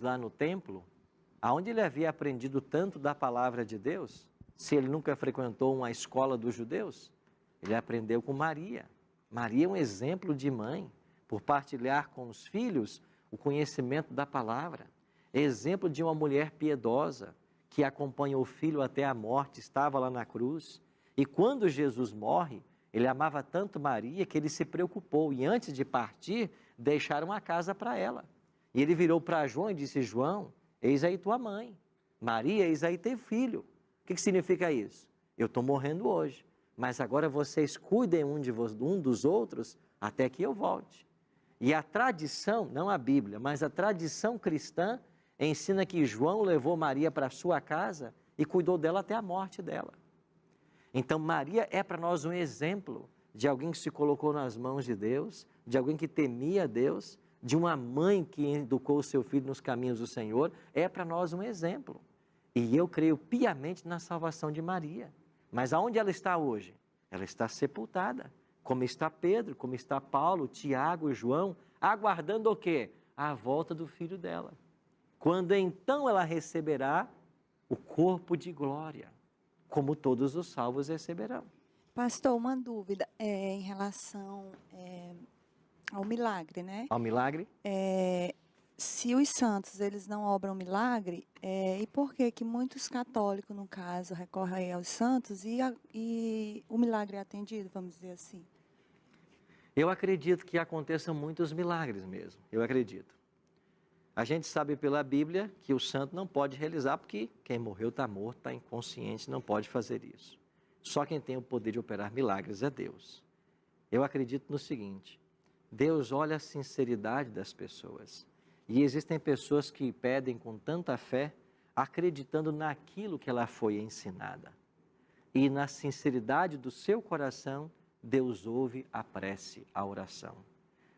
lá no templo, aonde ele havia aprendido tanto da palavra de Deus, se ele nunca frequentou uma escola dos judeus, ele aprendeu com Maria. Maria é um exemplo de mãe, por partilhar com os filhos o conhecimento da palavra. É exemplo de uma mulher piedosa, que acompanha o filho até a morte, estava lá na cruz. E quando Jesus morre, ele amava tanto Maria que ele se preocupou. E antes de partir, deixaram a casa para ela. E ele virou para João e disse: João, eis aí tua mãe. Maria, eis aí teu filho. O que significa isso? Eu estou morrendo hoje, mas agora vocês cuidem um dos outros até que eu volte. E a tradição, não a Bíblia, mas a tradição cristã ensina que João levou Maria para sua casa e cuidou dela até a morte dela. Então Maria é para nós um exemplo de alguém que se colocou nas mãos de Deus, de alguém que temia Deus, de uma mãe que educou o seu filho nos caminhos do Senhor. É para nós um exemplo. E eu creio piamente na salvação de Maria. Mas aonde ela está hoje? Ela está sepultada, como está Pedro, como está Paulo, Tiago e João, aguardando o quê? A volta do filho dela. Quando então ela receberá o corpo de glória, como todos os salvos receberão. Pastor, uma dúvida em relação ao milagre, né? Ao milagre? Se os santos, eles não obram milagre, e por que muitos católicos, no caso, recorrem aos santos e o milagre é atendido, vamos dizer assim? Eu acredito que aconteçam muitos milagres mesmo, eu acredito. A gente sabe pela Bíblia que o santo não pode realizar porque quem morreu está morto, está inconsciente, não pode fazer isso. Só quem tem o poder de operar milagres é Deus. Eu acredito no seguinte: Deus olha a sinceridade das pessoas. E existem pessoas que pedem com tanta fé, acreditando naquilo que ela foi ensinada. E na sinceridade do seu coração, Deus ouve a prece, a oração.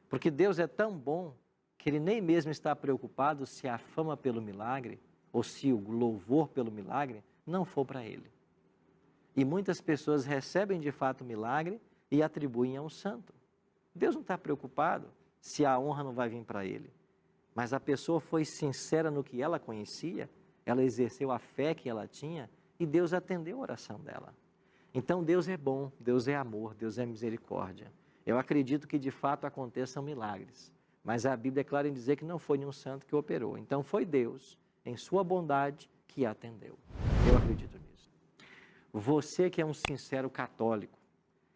Porque Deus é tão bom que Ele nem mesmo está preocupado se a fama pelo milagre, ou se o louvor pelo milagre, não for para Ele. E muitas pessoas recebem de fato o milagre e atribuem a um santo. Deus não está preocupado se a honra não vai vir para Ele. Mas a pessoa foi sincera no que ela conhecia, ela exerceu a fé que ela tinha e Deus atendeu a oração dela. Então Deus é bom, Deus é amor, Deus é misericórdia. Eu acredito que de fato aconteçam milagres. Mas a Bíblia é clara em dizer que não foi nenhum santo que operou. Então foi Deus, em sua bondade, que atendeu. Eu acredito nisso. Você que é um sincero católico,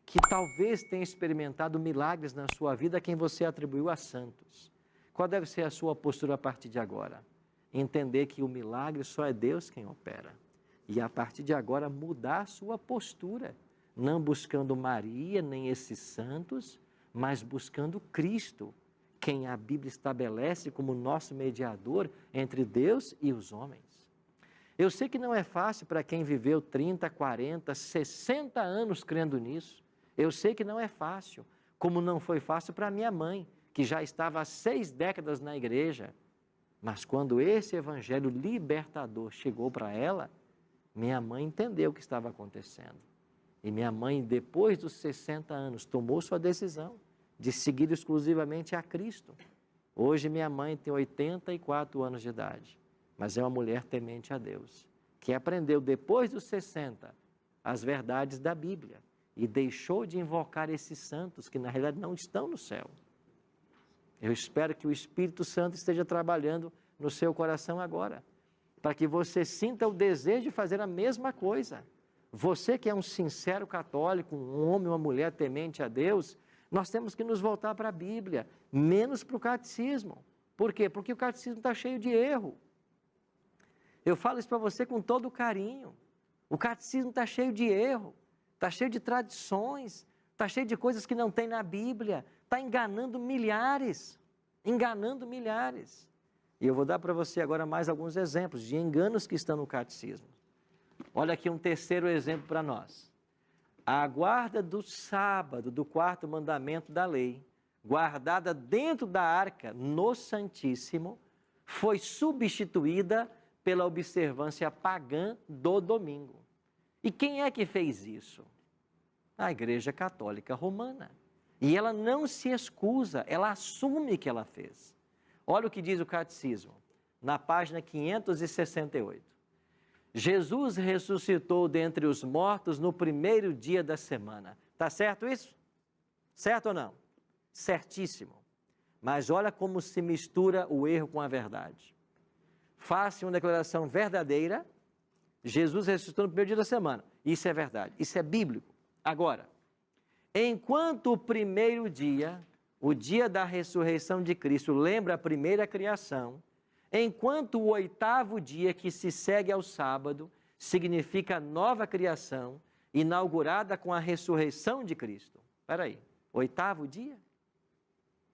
que talvez tenha experimentado milagres na sua vida a quem você atribuiu a santos. Qual deve ser a sua postura a partir de agora? Entender que o milagre só é Deus quem opera. E a partir de agora mudar a sua postura. Não buscando Maria nem esses santos, mas buscando Cristo, quem a Bíblia estabelece como nosso mediador entre Deus e os homens. Eu sei que não é fácil para quem viveu 30, 40, 60 anos crendo nisso. Eu sei que não é fácil, como não foi fácil para minha mãe, que já estava há 6 décadas na igreja. Mas quando esse evangelho libertador chegou para ela, minha mãe entendeu o que estava acontecendo. E minha mãe, depois dos 60 anos, tomou sua decisão de seguir exclusivamente a Cristo. Hoje minha mãe tem 84 anos de idade, mas é uma mulher temente a Deus, que aprendeu depois dos 60 as verdades da Bíblia e deixou de invocar esses santos que na realidade não estão no céu. Eu espero que o Espírito Santo esteja trabalhando no seu coração agora, para que você sinta o desejo de fazer a mesma coisa. Você que é um sincero católico, um homem, uma mulher temente a Deus, nós temos que nos voltar para a Bíblia, menos para o catecismo. Por quê? Porque o catecismo está cheio de erro. Eu falo isso para você com todo carinho. O catecismo está cheio de erro, está cheio de tradições, está cheio de coisas que não tem na Bíblia, está enganando milhares, enganando milhares. E eu vou dar para você agora mais alguns exemplos de enganos que estão no catecismo. Olha aqui um terceiro exemplo para nós. A guarda do sábado, do 4º mandamento da lei, guardada dentro da arca no Santíssimo, foi substituída pela observância pagã do domingo. E quem é que fez isso? A Igreja Católica Romana. E ela não se excusa, ela assume que ela fez. Olha o que diz o catecismo. na página 568. Jesus ressuscitou dentre os mortos no primeiro dia da semana. Está certo isso? Certo ou não? Certíssimo. Mas olha como se mistura o erro com a verdade. Faça uma declaração verdadeira. Jesus ressuscitou no primeiro dia da semana. Isso é verdade. Isso é bíblico. Agora, enquanto o primeiro dia, o dia da ressurreição de Cristo, lembra a primeira criação, enquanto o oitavo dia, que se segue ao sábado, significa nova criação, inaugurada com a ressurreição de Cristo. Espera aí, oitavo dia?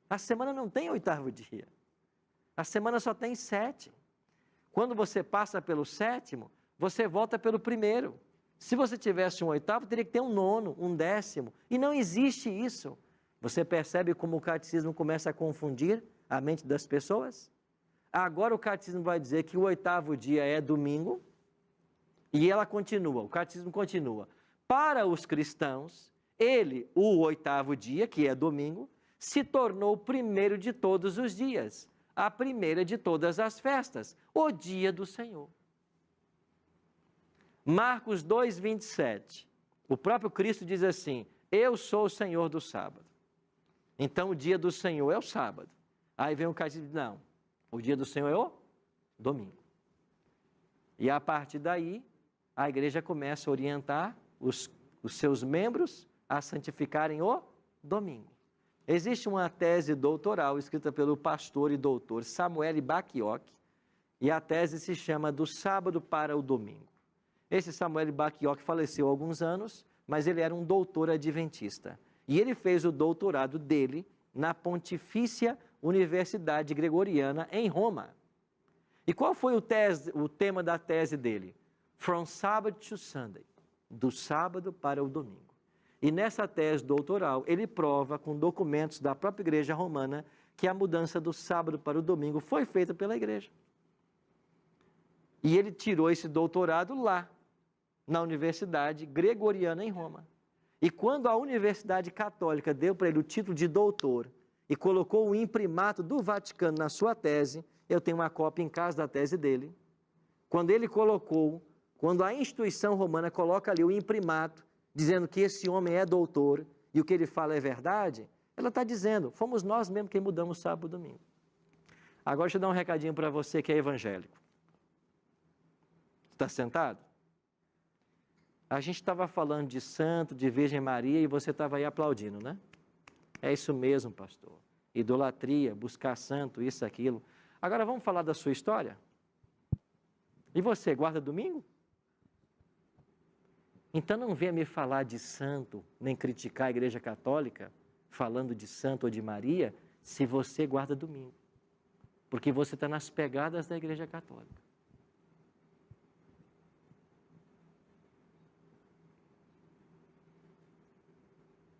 A semana não tem oitavo dia. A semana só tem 7. Quando você passa pelo 7º, você volta pelo primeiro. Se você tivesse um oitavo, teria que ter um 9º, um 10º. E não existe isso. Você percebe como o catecismo começa a confundir a mente das pessoas? Agora o catecismo vai dizer que o oitavo dia é domingo, e ela continua, o catecismo continua. Para os cristãos, o oitavo dia, que é domingo, se tornou o primeiro de todos os dias, a primeira de todas as festas, o dia do Senhor. Marcos 2:27, o próprio Cristo diz assim: eu sou o Senhor do sábado. Então o dia do Senhor é o sábado. Aí vem o catecismo e diz: não, o dia do Senhor é o domingo. E a partir daí, a igreja começa a orientar os seus membros a santificarem o domingo. Existe uma tese doutoral escrita pelo pastor e doutor Samuel Bacchiocchi, e a tese se chama Do Sábado para o Domingo. Esse Samuel Bacchiocchi faleceu há alguns anos, mas ele era um doutor adventista. E ele fez o doutorado dele na Pontifícia Universidade Gregoriana, em Roma. E qual foi o tema da tese dele? From Sabbath to Sunday, do sábado para o domingo. E nessa tese doutoral, ele prova com documentos da própria igreja romana que a mudança do sábado para o domingo foi feita pela igreja. E ele tirou esse doutorado lá, na Universidade Gregoriana, em Roma. E quando a Universidade Católica deu para ele o título de doutor e colocou o imprimato do Vaticano na sua tese, eu tenho uma cópia em casa da tese dele, quando a instituição romana coloca ali o imprimato, dizendo que esse homem é doutor e o que ele fala é verdade, ela está dizendo, fomos nós mesmos quem mudamos sábado e domingo. Agora deixa eu dar um recadinho para você que é evangélico. Está sentado? A gente estava falando de santo, de Virgem Maria, e você estava aí aplaudindo, né? É isso mesmo, pastor. Idolatria, buscar santo, isso, aquilo. Agora vamos falar da sua história? E você, guarda domingo? Então não venha me falar de santo, nem criticar a igreja católica, falando de santo ou de Maria, se você guarda domingo. Porque você está nas pegadas da igreja católica.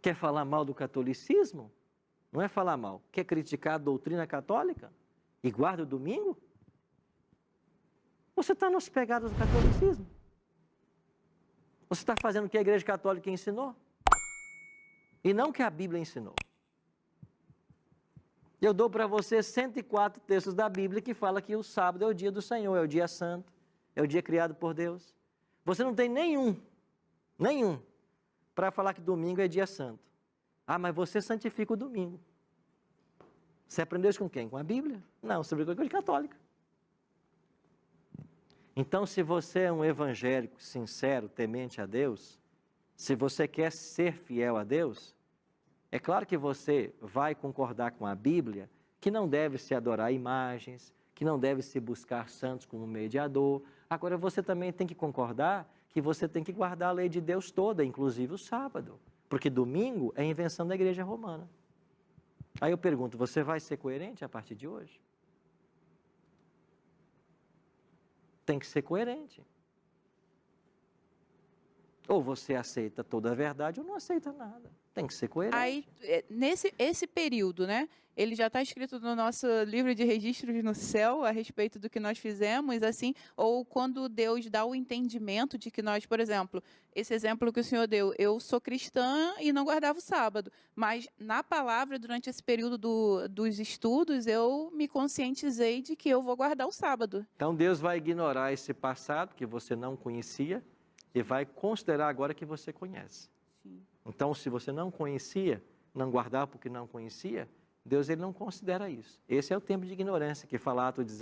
Quer falar mal do catolicismo? Não é falar mal. Quer criticar a doutrina católica? E guarda o domingo? Você está nas pegadas do catolicismo. Você está fazendo o que a igreja católica ensinou? E não o que a Bíblia ensinou. Eu dou para você 104 textos da Bíblia que falam que o sábado é o dia do Senhor, é o dia santo, é o dia criado por Deus. Você não tem nenhum, para falar que domingo é dia santo. Ah, mas você santifica o domingo. Você aprendeu isso com quem? Com a Bíblia? Não, você aprendeu com a igreja católica. Então, se você é um evangélico sincero, temente a Deus, se você quer ser fiel a Deus, é claro que você vai concordar com a Bíblia que não deve se adorar imagens, que não deve se buscar santos como mediador. Agora, você também tem que concordar que você tem que guardar a lei de Deus toda, inclusive o sábado, porque domingo é invenção da igreja romana. Aí eu pergunto, você vai ser coerente a partir de hoje? Tem que ser coerente. Ou você aceita toda a verdade ou não aceita nada. Tem que ser coerente. Aí, esse período, né? Ele já está escrito no nosso livro de registros no céu a respeito do que nós fizemos, assim, ou quando Deus dá o entendimento de que nós, por exemplo, esse exemplo que o senhor deu, eu sou cristã e não guardava o sábado, mas na palavra, durante esse período dos estudos, eu me conscientizei de que eu vou guardar o sábado. Então Deus vai ignorar esse passado que você não conhecia e vai considerar agora que você conhece. Sim. Então, se você não conhecia, não guardava porque não conhecia, Deus ele não considera isso. Esse é o tempo de ignorância que fala Atos